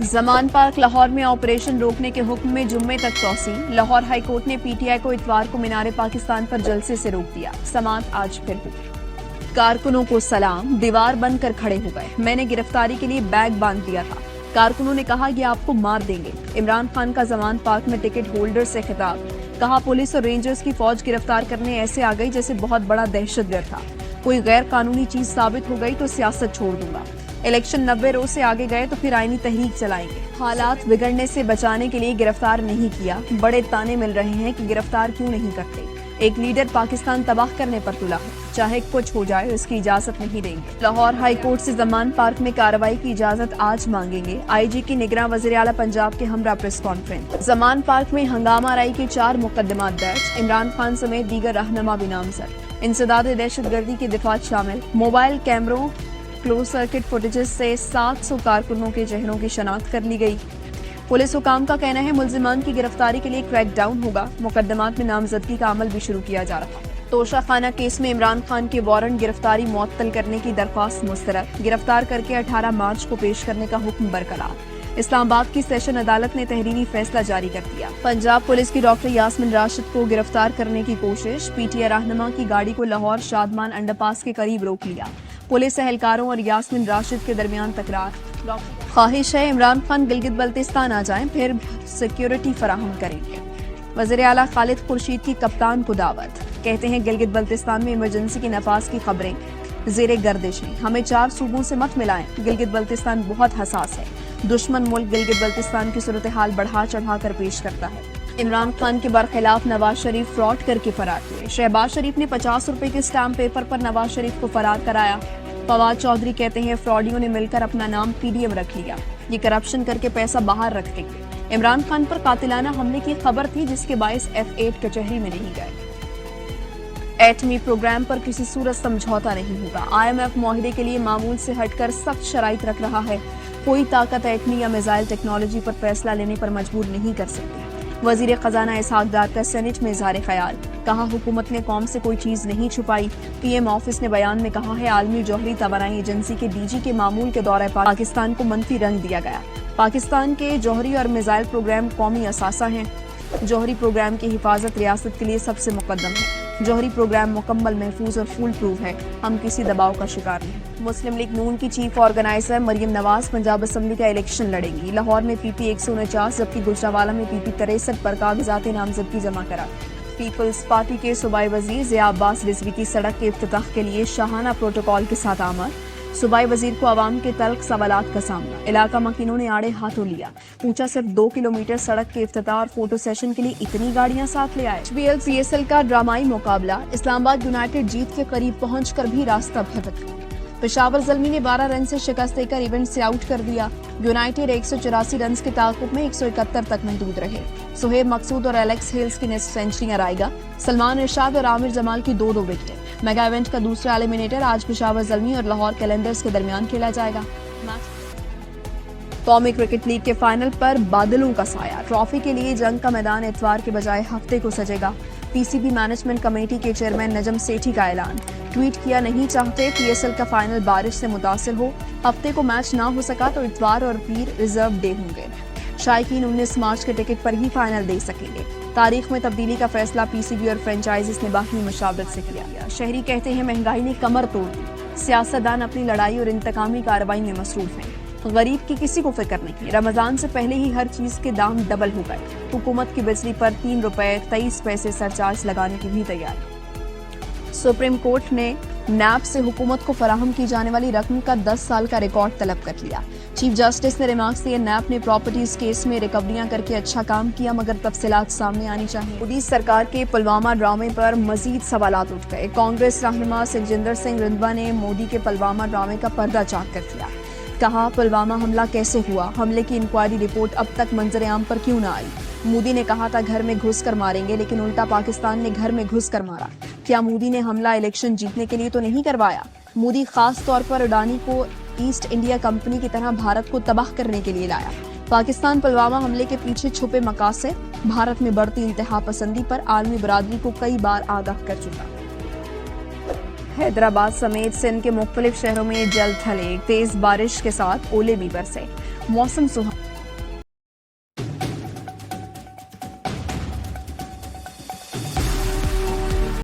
زمان park Lahore میں operation روکنے کے حکم میں جمعے تک توسیع۔ لاہور ہائی کورٹ نے پی ٹی آئی کو اتوار کو مینار پاکستان پر جلسے سے روک دیا۔ سماعت آج پھر ہوئی۔ کارکنوں کو سلام، دیوار بن کر کھڑے ہو گئے۔ میں نے گرفتاری کے لیے بیگ باندھ دیا تھا۔ کارکنوں نے کہا یہ آپ کو مار دیں گے۔ عمران خان کا زمان پارک میں ٹکٹ ہولڈر سے خطاب۔ کہا پولیس اور رینجرز کی فوج گرفتار کرنے ایسے آ گئی جیسے بہت بڑا دہشت گرد تھا۔ کوئی غیر قانونی چیز ثابت ہو گئی تو سیاست چھوڑ دوں گا۔ الیکشن 90 روز سے آگے گئے تو پھر آئینی تحریک چلائیں گے۔ حالات بگڑنے سے بچانے کے لیے گرفتار نہیں کیا۔ بڑے تانے مل رہے ہیں کہ گرفتار کیوں نہیں کرتے۔ ایک لیڈر پاکستان تباہ کرنے پر تلا ہے، چاہے کچھ ہو جائے اس کی اجازت نہیں دیں گے۔ لاہور ہائی کورٹ سے زمان پارک میں کارروائی کی اجازت آج مانگیں گے۔ آئی جی کی نگراں وزیر اعلیٰ پنجاب کے ہمراہ پریس کانفرنس۔ زمان پارک میں ہنگامہ آرائی کے 4 مقدمات درج۔ عمران خان سمیت دیگر رہنما بھی نامزد۔ انسداد دہشت گردی کے دفعات شامل۔ موبائل کیمروں کلوز سرکٹ فوٹیجز سے 700 کارکنوں کے چہروں کی شناخت کر لی گئی۔ پولیس حکام کا کہنا ہے ملزمان کی گرفتاری کے لیے کریک ڈاؤن ہوگا۔ مقدمات میں نامزدگی کا عمل بھی شروع کیا جا رہا ہے۔ توشہ خانہ کیس میں عمران خان کے وارنٹ گرفتاری معطل کرنے کی درخواست مسترد۔ گرفتار کر کے 18 مارچ کو پیش کرنے کا حکم برقرار۔ اسلام آباد کی سیشن عدالت نے تحریری فیصلہ جاری کر دیا۔ پنجاب پولیس کی ڈاکٹر یاسمین راشد کو گرفتار کرنے کی کوشش۔ پی ٹی آئی رہنما کی گاڑی کو لاہور شادمان انڈر پاس کے قریب روک لیا۔ پولیس اہلکاروں اور یاسمین راشد کے درمیان تکرار۔ خواہش ہے عمران خان گلگت بلتستان آ جائیں، پھر سیکیورٹی فراہم کریں گے۔ وزیر اعلیٰ خالد خورشید کی کپتان کو دعوت۔ کہتے ہیں گلگت بلتستان میں ایمرجنسی کے نفاذ کی خبریں زیر گردش ہیں۔ ہمیں 4 صوبوں سے مت ملائیں۔ گلگت بلتستان بہت حساس ہے۔ دشمن ملک گلگت بلتستان کی صورتحال بڑھا چڑھا کر پیش کرتا ہے۔ عمران خان کے برخلاف نواز شریف فراڈ کر کے فرار ہوئے۔ شہباز شریف نے 50 روپے کے اسٹامپ پیپر پر نواز شریف کو فرار کرایا۔ فواد چودھری کہتے ہیں فراڈیوں نے مل کر اپنا نام پی ڈی ایم رکھ لیا۔ یہ کرپشن کر کے پیسہ باہر رکھ دیں گے۔ عمران خان پر قاتلانہ حملے کی خبر تھی جس کے باعث F8 کچہری میں نہیں گئے۔ ایٹمی پروگرام پر کسی صورت سمجھوتا نہیں ہوگا۔ IMF معاہدے کے لیے معمول سے ہٹ کر سخت شرائط رکھ رہا ہے۔ کوئی طاقت ایٹمی یا میزائل ٹیکنالوجی پر فیصلہ لینے پر مجبور نہیں کر سکتی۔ وزیر خزانہ اسحاق ڈار کا سینیٹ میں اظہار خیال۔ کہا حکومت نے قوم سے کوئی چیز نہیں چھپائی۔ پی ایم آفس نے بیان میں کہا ہے عالمی جوہری توانائی ایجنسی کے ڈی جی کے معمول کے دورہ پاکستان کو منفی رنگ دیا گیا۔ پاکستان کے جوہری اور میزائل پروگرام قومی اثاثہ ہیں۔ جوہری پروگرام کی حفاظت ریاست کے لیے سب سے مقدم ہے۔ جوہری پروگرام مکمل، محفوظ اور فول پروف ہے۔ ہم کسی دباؤ کا شکار نہیں۔ مسلم لیگ نون کی chief organiser Maryam Nawaz Punjab assembly کا الیکشن لڑیں گی۔ لاہور میں پی پی 149 جبکہ گجرانوالہ میں پی پی 63 پر کاغذات نامزدگی جمع کرا۔ پیپلز پارٹی کے صوبائی وزیر ضیاء عباس رضوی کی سڑک کے افتتاح کے لیے شاہانہ پروٹوکول کے ساتھ آمد۔ صوبائی وزیر کو عوام کے تلخ سوالات کا سامنا۔ علاقہ مکینوں نے آڑے ہاتھوں لیا۔ پوچھا صرف 2 کلومیٹر سڑک کے افتتاح اور فوٹو سیشن کے لیے اتنی گاڑیاں ساتھ لے آئے۔ HBL CSL کا ڈرامائی مقابلہ۔ اسلام آباد یونائیٹڈ جیت کے قریب پہنچ کر بھی راستہ بھٹک گئی۔ پشاور زلمی نے 12 رن سے شکست دے کر ایونٹ سے آؤٹ کر دیا۔ یونائیٹڈ 184 رنز کے تعاقب میں 171 تک محدود رہے۔ سہیب مقصود اور ایلیکس ہیلز کی نصف سینچریاں رائے گا۔ سلمان ارشاد اور عامر جمال کی 2 وکٹیں۔ میگا ایونٹ کا دوسرا ایلیمینیٹر آج پشاور زلمی اور لاہور کیلنڈرز کے درمیان کھیلا جائے گا۔ قومی کرکٹ لیگ کے فائنل پر بادلوں کا سایہ۔ ٹرافی کے لیے جنگ کا میدان اتوار کے بجائے ہفتے کو سجے گا۔ پی سی بی مینجمنٹ کمیٹی کے چیئرمین نجم سیٹھی کا اعلان۔ ٹویٹ کیا نہیں چاہتے PSL کا فائنل بارش سے متاثر ہو۔ ہفتے کو میچ نہ ہو سکا تو اتوار اور پیر ریزرو ڈے ہوں گے۔ شائقین 19 مارچ کے ٹکٹ پر ہی فائنل دیکھ سکیں گے۔ تاریخ میں تبدیلی کا فیصلہ پی سی بی اور فرنچائزز نے باہمی مشاورت سے کیا۔ شہری کہتے ہیں مہنگائی نے کمر توڑ دی۔ سیاستدان اپنی لڑائی اور انتقامی کارروائی میں مصروف ہیں۔ غریب کی کسی کو فکر نہیں۔ رمضان سے پہلے ہی ہر چیز کے دام ڈبل ہو گئے۔ حکومت کی بجلی پر 3 روپے 23 پیسے سرچارج لگانے کی بھی تیاری۔ سپریم کورٹ نے نیب سے حکومت کو فراہم کی جانے والی رقم کا 10 سال کا ریکارڈ طلب کر لیا۔ چیف جسٹس نے ریمارکس دیے نیب نے پراپرٹیز کیس میں ریکوریاں کر کے اچھا کام کیا مگر تفصیلات سامنے آنی چاہیے۔ مودی سرکار کے پلوامہ ڈرامے پر مزید سوالات اٹھ گئے۔ کانگریس رہنما سکھجندر سنگھ رندھوا نے مودی کے پلوامہ ڈرامے کا پردہ چاک کر دیا۔ کہا پلوامہ حملہ کیسے ہوا، حملے کی انکوائری رپورٹ اب تک منظر عام پر کیوں نہ آئی۔ مودی نے کہا تھا گھر میں گھس کر ماریں گے لیکن الٹا پاکستان نے گھر میں گھس کر مارا۔ کیا مودی نے حملہ الیکشن جیتنے کے لیے تو نہیں کروایا؟ مودی خاص طور پر اڈانی کو ایسٹ انڈیا کمپنی کی طرح بھارت کو تباہ کرنے کے لیے لایا۔ پاکستان پلوامہ حملے کے پیچھے چھپے مقاصد، بھارت میں بڑھتی انتہا پسندی پر عالمی برادری کو کئی بار آگاہ کر چکا۔ حیدرآباد سمیت سندھ کے مختلف شہروں میں جل تھلے، تیز بارش کے ساتھ اولے بھی برسے۔ موسم سہانا۔